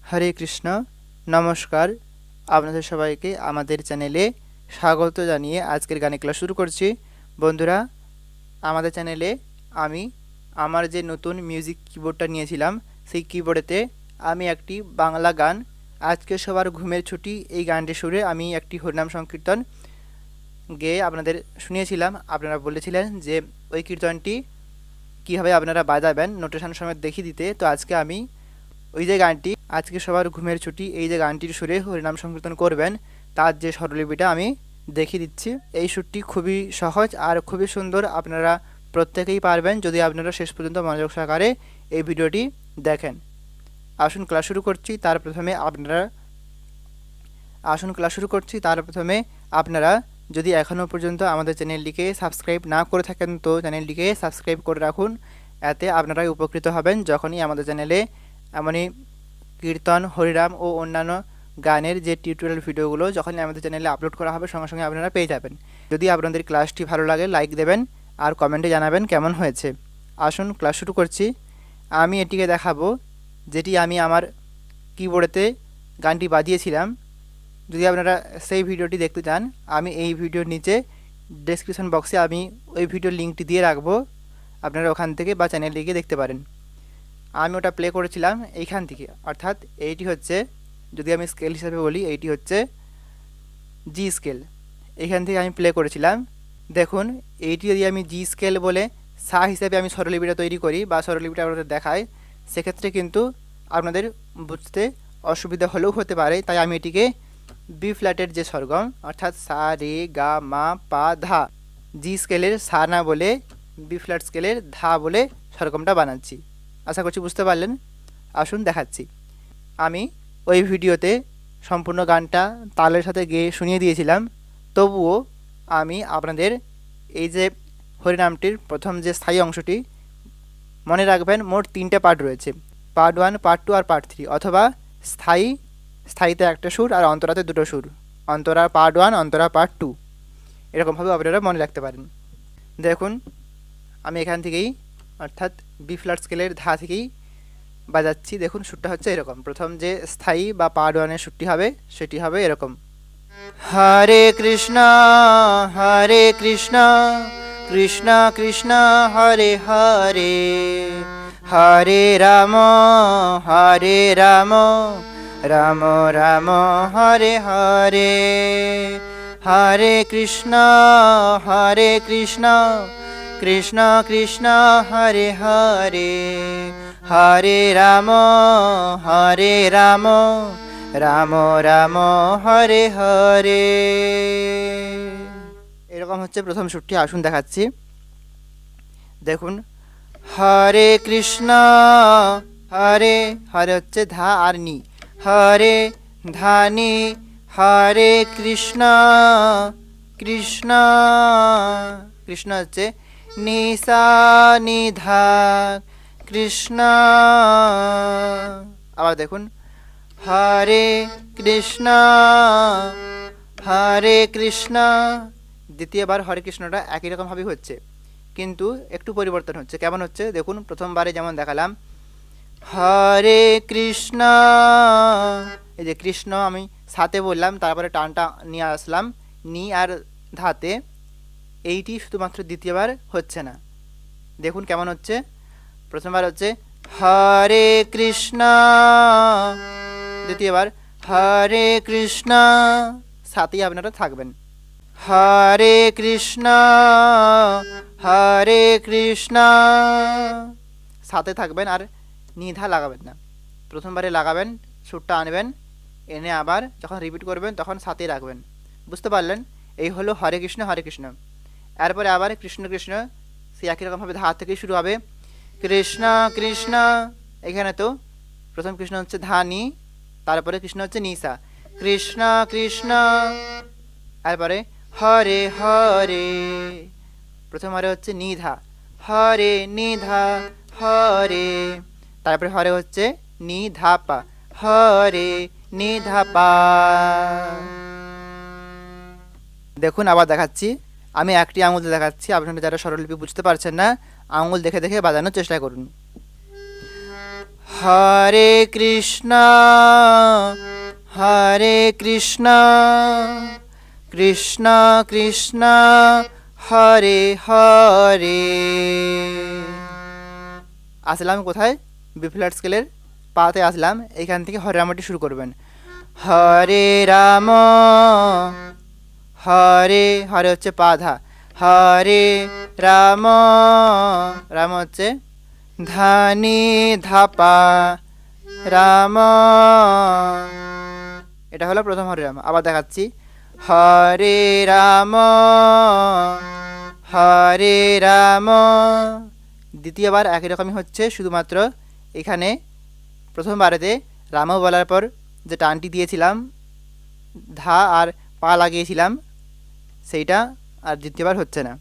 হরে কৃষ্ণ। নমস্কার, আপনাদের সবাইকে আমাদের চ্যানেলে স্বাগত জানিয়ে আজকের গানের ক্লাস শুরু করছি। বন্ধুরা, আমাদের চ্যানেলে আমি আমার যে নতুন মিউজিক কিবোর্ডটা নিয়েছিলাম, সেই কিবোর্ডেতে আমি একটি বাংলা গান, আজকে সবার ঘুমের ছুটি, এই গানটি সুরে আমি একটি হরিনাম সংকীর্তন গেয়ে আপনাদের শুনিয়েছিলাম। আপনারা বলেছিলেন যে ওই কীর্তনটি কীভাবে আপনারা বাজাবেন নোটেশন সমেত দেখিয়ে দিতে। তো আজকে আমি ওই যে গানটি, আজকে সবার ঘুমের ছুটি, এই যে গানটির সুরে হরিনাম সংকীর্তন করবেন, তার যে স্বরলিপিটা আমি দেখিয়ে দিচ্ছি। এই সুরটি খুবই সহজ আর খুবই সুন্দর, আপনারা প্রত্যেকেই পারবেন যদি আপনারা শেষ পর্যন্ত মনোযোগ সহকারে এই ভিডিওটি দেখেন। আসুন ক্লাস শুরু করছি। তার প্রথমে আপনারা যদি এখনও পর্যন্ত আমাদের চ্যানেলটিকে সাবস্ক্রাইব না করে থাকেন তো চ্যানেলটিকে সাবস্ক্রাইব করে রাখুন। এতে আপনারাই উপকৃত হবেন যখনই আমাদের চ্যানেলে এমনই কীর্তন, হরিনাম ও অন্যান্য গানের যে টিউটোরিয়াল ভিডিওগুলো যখনই আমাদের চ্যানেলে আপলোড করা হবে সঙ্গে সঙ্গে আপনারা পেয়ে যাবেন। যদি আপনাদের ক্লাসটি ভালো লাগে লাইক দেবেন আর কমেন্টে জানাবেন কেমন হয়েছে। আসুন ক্লাস শুরু করছি। আমি এটিকে দেখাবো যেটি আমি আমার কিবোর্ডেতে গানটি বাজিয়েছিলাম। যদি আপনারা সেই ভিডিওটি দেখতে চান, আমি এই ভিডিওর নিচে ডেসক্রিপশন বক্সে আমি ওই ভিডিওর লিঙ্কটি দিয়ে রাখবো, আপনারা ওখান থেকে বা চ্যানেলটিকে দেখতে পারেন। আমি ওটা প্লে করেছিলাম এইখান থেকে, অর্থাৎ এইটি হচ্ছে, যদি আমি স্কেল হিসাবে বলি, এইটি হচ্ছে জি স্কেল। এইখান থেকে আমি প্লে করেছিলাম। দেখুন, এইটি যদি আমি জি স্কেল বলে সা হিসাবে আমি স্বরলিপিটা তৈরি করি বা স্বরলিপিটা আপনাদের দেখাই, সেক্ষেত্রে কিন্তু আপনাদের বুঝতে অসুবিধা হলেও হতে পারে। তাই আমি এটিকে বি ফ্ল্যাটের যে স্বরগম, অর্থাৎ সা রে গা মা পা ধা, জি স্কেলের সা না বলে বি ফ্ল্যাট স্কেলের ধা বলে স্বরগমটা বানাচ্ছি। আশা করছি বুঝতে পারলেন। আসুন দেখাচ্ছি। আমি ওই ভিডিওতে সম্পূর্ণ গানটা তালের সাথে গেয়ে শুনিয়ে দিয়েছিলাম, তবুও আমি আপনাদের এই যে হরিনামটির প্রথম যে স্থায়ী অংশটি, মনে রাখবেন মোট 3টে পার্ট রয়েছে, পার্ট 1, পার্ট 2 আর পার্ট 3, অথবা স্থায়ীতে একটা সুর আর অন্তরাতে 2টো সুর, অন্তরা পার্ট 1, অন্তরা পার্ট 2, এরকমভাবে আপনারা মনে রাখতে পারেন। দেখুন, আমি এখান থেকেই, অর্থাৎ বি ফ্ল্যাট স্কেলের ধা থেকেই বাজাচ্ছি। দেখুন, সুরটা হচ্ছে এরকম। প্রথম যে স্থায়ী বা পার্ট 1-এর সুরটি হবে সেটি হবে এরকম: হরে কৃষ্ণ হরে কৃষ্ণ কৃষ্ণ কৃষ্ণ হরে হরে, হরে রাম রাম রাম হরে হরে, হরে কৃষ্ণ কৃষ্ণ কৃষ্ণ হরে হরে, হরে রাম রাম রাম হরে হরে। এরকম হচ্ছে প্রথম সুরটি। আসুন দেখাচ্ছি। দেখুন, হরে কৃষ্ণ হরে হরে হচ্ছে ধা আর নি, হরে ধানি, হরে কৃষ্ণ কৃষ্ণ কৃষ্ণ হচ্ছে নিসা নিধা কৃষ্ণ। আবার দেখুন, হরে কৃষ্ণ দ্বিতীয়বার হরে কৃষ্ণটা একই রকমভাবেই হচ্ছে, কিন্তু একটু পরিবর্তন হচ্ছে। কেমন হচ্ছে দেখুন, প্রথমবারে যেমন দেখালাম হরে কৃষ্ণ, এই যে কৃষ্ণ আমি সাথে বললাম, তারপরে টানটা নিয়ে আসলাম নি আর ধাতে, এইটি শুধুমাত্র দ্বিতীয়বার হচ্ছে না। দেখুন কেমন হচ্ছে। প্রথমবার হচ্ছে হরে কৃষ্ণ, দ্বিতীয়বার হরে কৃষ্ণ, সাথেই আপনারা থাকবেন। হরে কৃষ্ণ সাথে থাকবেন আর নিধা লাগাবেন না। প্রথমবারে লাগাবেন, সুরটা আনবেন, এনে আবার যখন রিপিট করবেন তখন সাথে রাখবেন। বুঝতে পারলেন? এই হলো হরে কৃষ্ণ। এরপরে আবার কৃষ্ণ কৃষ্ণ, সে একই রকমভাবে ধা থেকেই শুরু হবে। কৃষ্ণ কৃষ্ণ, এখানে তো প্রথম কৃষ্ণ হচ্ছে ধানি, তারপরে কৃষ্ণ হচ্ছে নিসা, কৃষ্ণ কৃষ্ণ। এরপরে হরে হরে, প্রথম হরে হচ্ছে নিধা, হরে নিধা হরে, তারপরে হরে হচ্ছে নিধাপা, হরে নিধাপা। দেখুন, আবার দেখাচ্ছি। আমি একটি আঙুল দেখাচ্ছি, আপনারা যারা স্বরলিপি বুঝতে পারছেন না আঙুল দেখে দেখে বাজানোর চেষ্টা করুন। হরে কৃষ্ণ কৃষ্ণ কৃষ্ণ হরে হরে। আসলাম কোথায়? বি ফ্ল্যাট স্কেলের পাতে আসলাম, এখান থেকে হরে রামটি শুরু করবেন। হরে রাম হরে হরে হচ্ছে পাধা, হরে রাম রাম হচ্ছে ধানি ধাপা রাম, এটা হলো প্রথম হরে রাম। আবার দেখাচ্ছি, হরে রাম দ্বিতীয়বার একই রকমই হচ্ছে, শুধুমাত্র এখানে প্রথমবারেতে রাম বলার পর যে টানটি দিয়েছিলাম, ধা আর পা লাগিয়েছিলাম, সেইটা আর দ্বিতীয়বার হচ্ছে না।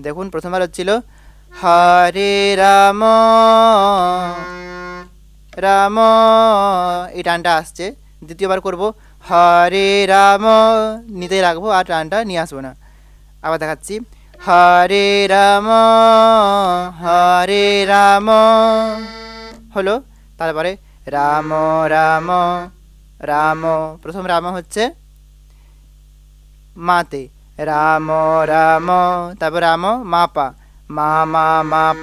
দেখুন, প্রথমবার হচ্ছিল হরে রাম এই টানটা আসছে, দ্বিতীয়বার করব হরে রাম নিতে রাখবো আর টানটা নিয়ে আসবো না। আবার দেখাচ্ছি, হরে রাম হলো, তারপরে রাম রাম রাম, প্রথম রাম হচ্ছে মাতে, রাম রাম, তারপর রাম মা পা, মা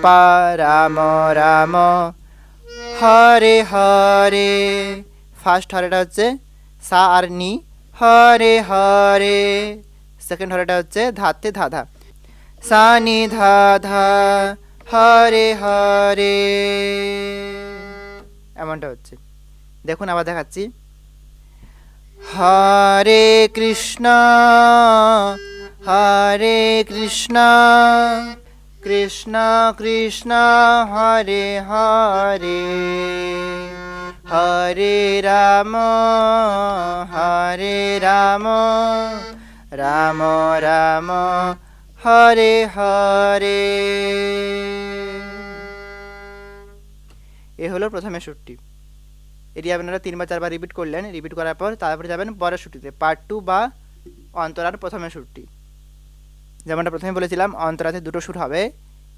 পা, রাম রাম হরে হরে। ফার্স্ট হরেটা হচ্ছে সা আর নি, হরে হরে। সেকেন্ড হরেটা হচ্ছে ধাতে ধাধা, সা নি ধা ধা হরে হরে, এমনটা হচ্ছে। দেখুন, আবার দেখাচ্ছি, হরে কৃষ্ণ কৃষ্ণ কৃষ্ণ হরে হরে, হরে রাম রাম রাম হরে হরে। এ হলো প্রথমের সুরটি। এটি আপনারা 3 বা 4 বার রিপিট করলেন, রিপিট করার পর তারপরে যাবেন পরের সুরটিতে, পার্ট 2 বা অন্তরার প্রথমের সুরটি। যেমনটা প্রথমে বলেছিলাম, অন্তরাতে 2টো সুর হবে,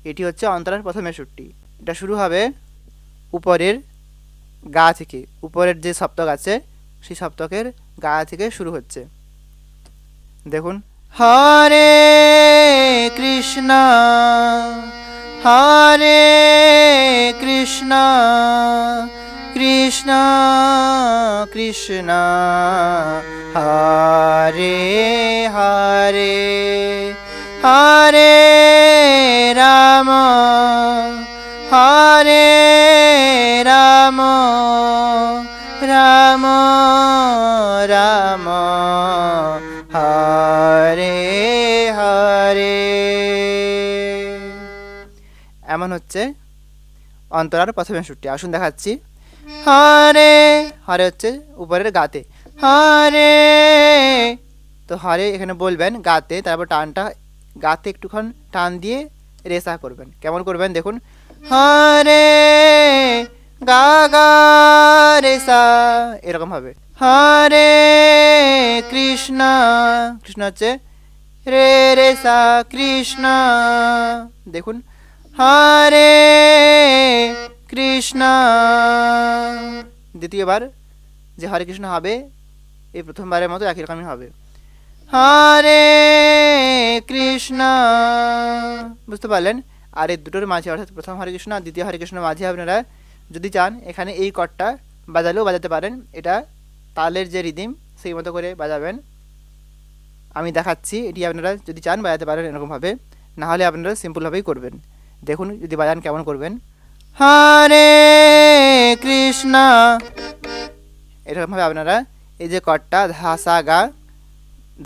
এটি হচ্ছে অন্তরার প্রথমের সুরটি। এটা শুরু হবে উপরের গা থেকে, উপরের যে সপ্তক আছে সেই সপ্তকের গা থেকে শুরু হচ্ছে। দেখুন, হরে কৃষ্ণ কৃষ্ণ কৃষ্ণ হরে হরে, হরে রাম রাম রাম হরে হরে। এমন হচ্ছে অন্তরার প্রথমে সুরটি। আসুন দেখাচ্ছি, হরে হরে হচ্ছে উপরের গাতে, হরে, তো হরে এখানে বলবেন গাতে, তারপর টানটা গাতে একটুক্ষণ টান দিয়ে রেসা করবেন। কেমন করবেন দেখুন, হরে গা গা রেসা, এরকম হবে। হরে কৃষ্ণ কৃষ্ণ হচ্ছে রে রেসা কৃষ্ণ, দেখুন, হরে কৃষ্ণ। দ্বিতীয়বার যে হরে কৃষ্ণ হবে, এই প্রথমবারের মতো একই রকমই হবে, হরে কৃষ্ণ। বুঝতে পারলেন? আর এই দুটোর মাঝে, অর্থাৎ প্রথম হরে কৃষ্ণ আর দ্বিতীয় হরে কৃষ্ণ মাঝে আপনারা যদি চান এখানে এই কর্ডটা বাজালেও বাজাতে পারেন, এটা তালের যে রিদিম সেই মতো করে বাজাবেন। আমি দেখাচ্ছি, এটি আপনারা যদি চান বাজাতে পারেন এরকমভাবে, নাহলে আপনারা সিম্পলভাবেই করবেন। দেখুন যদি বাজান কেমন করবেন, হরে কৃষ্ণ, এরকমভাবে আপনারা এই যে কর্ডটা ধা সা গা,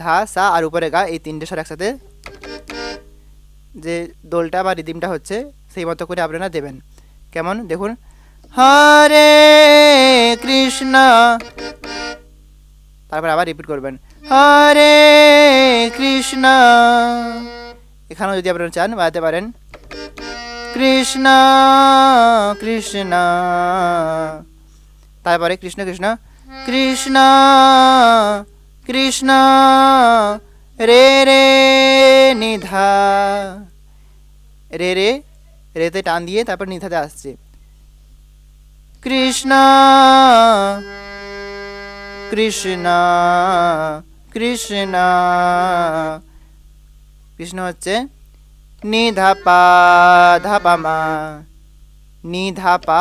ধা সা আর উপরে গা, এই 3টে স্বর একসাথে যে দোলটা বা রিদিমটা হচ্ছে সেই মতো করে আপনারা দেবেন। কেমন দেখুন, হরে কৃষ্ণ, তারপর আবার রিপিট করবেন, হরে কৃষ্ণ। এখানেও যদি আপনারা চান বাজাতে পারেন, কৃষ্ণ কৃষ্ণ, তারপরে কৃষ্ণ কৃষ্ণ কৃষ্ণ কৃষ্ণ রে রে নিধা, রে রে রেতে টান দিয়ে তারপর নিধাতে আসছে, কৃষ্ণ কৃষ্ণ কৃষ্ণ। কৃষ্ণ হচ্ছে নি ধা পা ধা পা মা, নি ধা পা,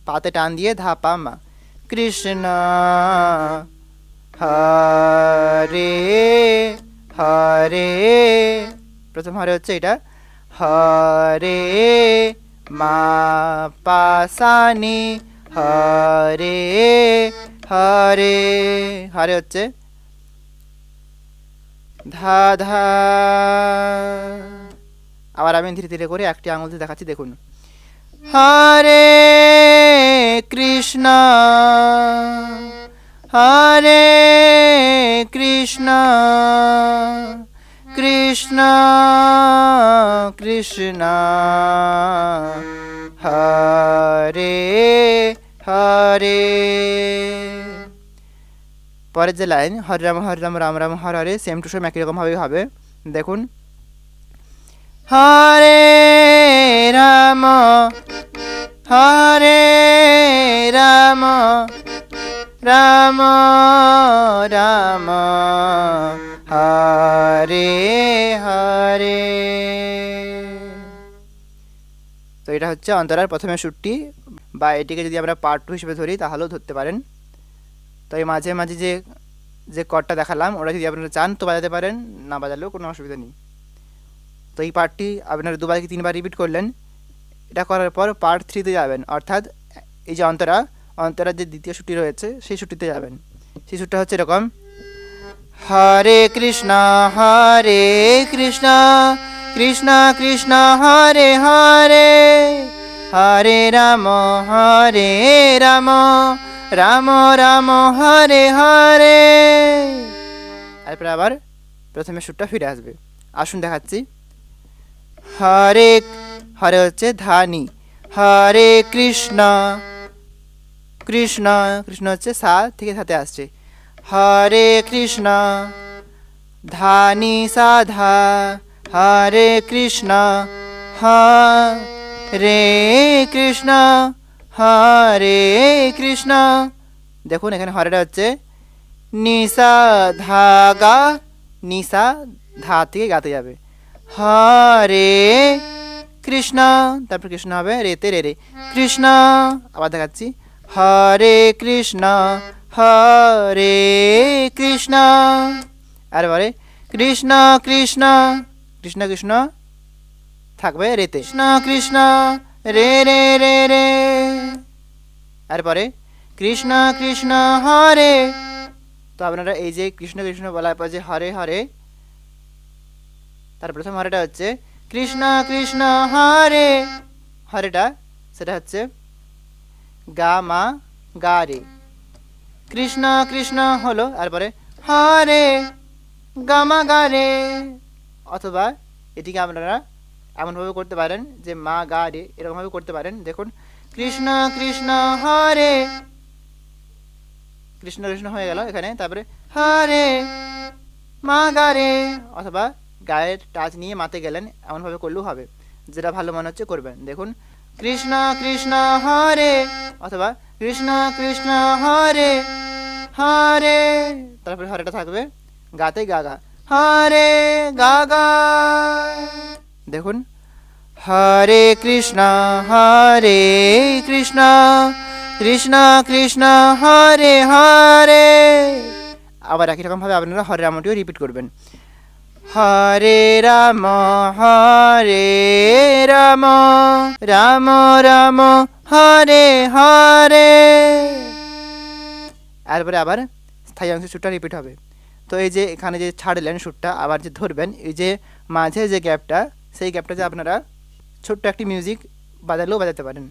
পাতে টান দিয়ে ধা পা মা। কৃষ্ণ হরে হরে, প্রথম হরে হচ্ছে এটা, হরে মা পা সা নি, হরে হরে। হরে হচ্ছে ধা ধা। আবার আমি ধীরে ধীরে করে একটি আঙুল দিয়ে দেখাচ্ছি, দেখুন। হরে কৃষ্ণ হরে কৃষ্ণ কৃষ্ণ কৃষ্ণ হরে হরে। পরের যে line Hare Ram Ram Ram Hare Hare, same to same একই রকমভাবেই হবে, দেখুন। হরে রাম হরে রাম রাম রাম হরে হরে। তো এটা হচ্ছে অন্তরার প্রথমে সুরটি, বা এটিকে যদি আমরা পার্ট 2 হিসেবে ধরি তাহলেও ধরতে পারেন। তো এই মাঝে মাঝে যে যে কর্ডটা দেখালাম ওটা যদি আপনারা চান তো বাজাতে পারেন, না বাজালেও কোনো অসুবিধা নেই। তো এই পার্টটি আপনারা 2 কি 3 বার রিপিট করলেন। এটা করার পর পার্ট 3-তে যাবেন, অর্থাৎ এই যে অন্তরার যে দ্বিতীয় সুরটি রয়েছে সেই সুরটিতে যাবেন। সেই সুরটা হচ্ছে এরকম, হরে কৃষ্ণ কৃষ্ণ কৃষ্ণ হরে হরে, হরে রাম রাম রাম হরে হরে। তারপরে আবার প্রথমে সুরটা ফিরে আসবে। আসুন দেখাচ্ছি। হরে হরে হচ্ছে ধানি, হরে কৃষ্ণ কৃষ্ণ কৃষ্ণ হচ্ছে সা থেকে সাথে আসছে, হরে কৃষ্ণ ধানি সা ধা, হরে কৃষ্ণ হরে কৃষ্ণ হরে কৃষ্ণ। দেখুন এখানে হরেটা হচ্ছে নিসা ধা গা, নিসা ধা থেকে গাতে যাবে, হরে কৃষ্ণ, তারপর কৃষ্ণ হবে রেতে রে রে কৃষ্ণ। আবার দেখাচ্ছি, হরে কৃষ্ণ কৃষ্ণ, আর এবারে কৃষ্ণ কৃষ্ণ কৃষ্ণ কৃষ্ণ থাকবে রেতে, কৃষ্ণ কৃষ্ণ রে রে রে রে। তারপরে কৃষ্ণ কৃষ্ণ হরে। তো আপনারা এই যে কৃষ্ণ কৃষ্ণ বলার পর যে হরে হরে, তার প্রথম হরেটা হচ্ছে কৃষ্ণ কৃষ্ণ হরে, হরেটা সেটা হচ্ছে গা মা গা রে, কৃষ্ণ কৃষ্ণ হলো, তারপরে হরে গা মা গা রে। অথবা এটিকে আপনারা এমনভাবে করতে পারেন যে মা গা রে, এরকমভাবে করতে পারেন। দেখুন, কৃষ্ণ কৃষ্ণ হরে, কৃষ্ণ কৃষ্ণ হয়ে গেল এখানে, তারপরে হরে মা গা রে, অথবা গায়ের টাচ নিয়ে মাতে গেলেন, এমনভাবে করলেও হবে, যেটা ভালো মনে হচ্ছে করবেন। দেখুন, কৃষ্ণ কৃষ্ণ হরে, অথবা কৃষ্ণ কৃষ্ণ হরে হরে, তারপরে হরেটা থাকবে গাতে গা গা, হরে গা গা। দেখুন, হরে কৃষ্ণ কৃষ্ণ কৃষ্ণ হরে হরে। আবার একই রকমভাবে আপনারা হরে রামটিও রিপিট করবেন, হরে রাম রাম রাম হরে হরে। তারপরে আবার স্থায়ী অংশের সুরটা রিপিট হবে। তো এই যে এখানে যে ছাড়লেন সুরটা, আবার যে ধরবেন, এই যে মাঝে যে গ্যাপটা, সেই গ্যাপটাতে আপনারা ছোট্ট একটি মিউজিক বাজালেও বাজাতে পারেন।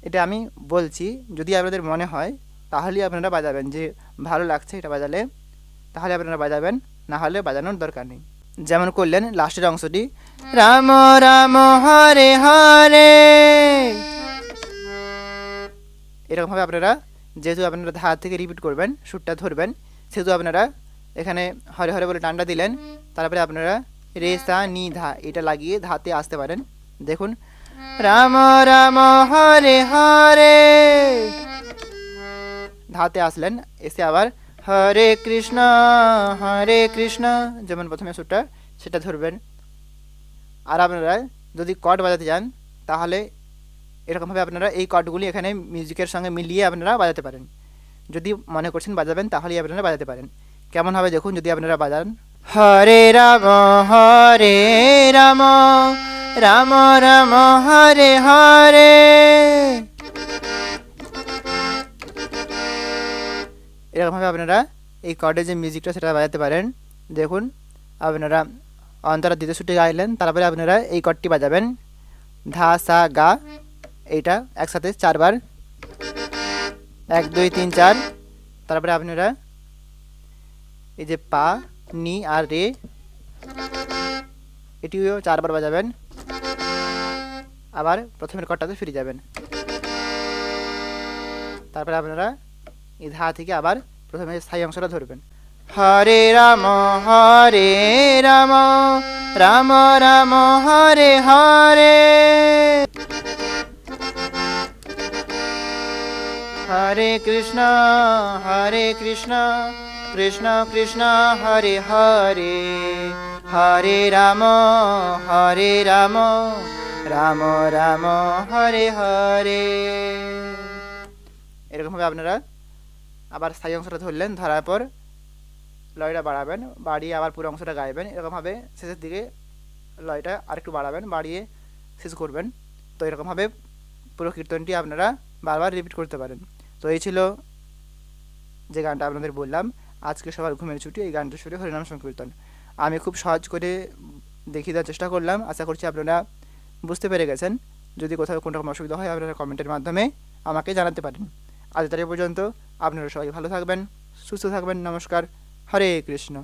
এটা আমি বলছি, যদি আপনাদের মনে হয় তাহলেই আপনারা বাজাবেন, যে ভালো লাগছে এটা বাজালে তাহলে আপনারা বাজাবেন, না হলে বাজানোর দরকার নেই। যেমন করলেন লাস্টের অংশটি, রাম রাম হরে হরে, এরকমভাবে আপনারা, যেহেতু আপনারা ধা থেকে রিপিট করবেন, সুরটা ধরবেন, সেহেতু আপনারা এখানে হরে হরে বলে টানটা দিলেন, তারপরে আপনারা রে সা নি ধা এটা লাগিয়ে ধাতে আসতে পারেন। দেখুন, রাম রাম হরে হরে ধাতে আসলেন, এসে আবার হরে কৃষ্ণ যেমন প্রথমে সুরটা সেটা ধরবেন। আর আপনারা যদি কর্ড বাজাতে যান তাহলে এরকমভাবে আপনারা এই কর্ডগুলি এখানে মিউজিকের সঙ্গে মিলিয়ে আপনারা বাজাতে পারেন। যদি মনে করছেন বাজাবেন তাহলেই আপনারা বাজাতে পারেন। কেমন হবে দেখুন যদি আপনারা বাজান। হরে রাম রাম রাম হরে হরে। এরকমভাবে আপনারা এই কর্ডের যে মিউজিকটা সেটা বাজাতে পারেন। দেখুন আপনারা অন্তরা দ্বিতীয় সুরটি গাইলেন, তারপরে আপনারা এই কর্ডটি বাজাবেন, ধা সা গা, এইটা একসাথে 4 বার, 1 2 3 4। তারপরে আপনারা এই যে পা নি আর রে, এটিও 4 বার বাজাবেন। আবার প্রথমের কর্ডটাতে ফিরে যাবেন। তারপরে আপনারা এই ধা থেকে আবার প্রথমে স্থায়ী অংশটা ধরবেন। হরে রাম রাম রাম হরে হরে, হরে কৃষ্ণ কৃষ্ণ কৃষ্ণ হরে হরে, হরে রাম রাম রাম হরে হরে। এরকমভাবে আপনারা আবার স্থায়ী অংশটা ধরলেন, ধরার পর লয়টা বাড়াবেন, বাড়িয়ে আবার পুরো অংশটা গাইবেন। এরকমভাবে শেষের দিকে লয়টা আরেকটু বাড়াবেন, বাড়িয়ে শেষ করবেন। তো এরকমভাবে পুরো কীর্তনটি আপনারা বারবার রিপিট করতে পারেন। তো এই ছিল যে গানটা আপনাদের বললাম, আজকে সবার ঘুমের ছুটি, এই গানটা সুরে হরিনাম সংকীর্তন। আমি খুব সহজ করে দেখিয়ে দেওয়ার চেষ্টা করলাম, আশা করছি আপনারা বুঝতে পেরে গেছেন। যদি কোথাও কোনো রকম অসুবিধা হয় আপনারা কমেন্টের মাধ্যমে আমাকে জানাতে পারেন। আজ তারিখ পর্যন্ত আপনারা সবাই ভালো থাকবেন, সুস্থ থাকবেন। নমস্কার, হরে কৃষ্ণ।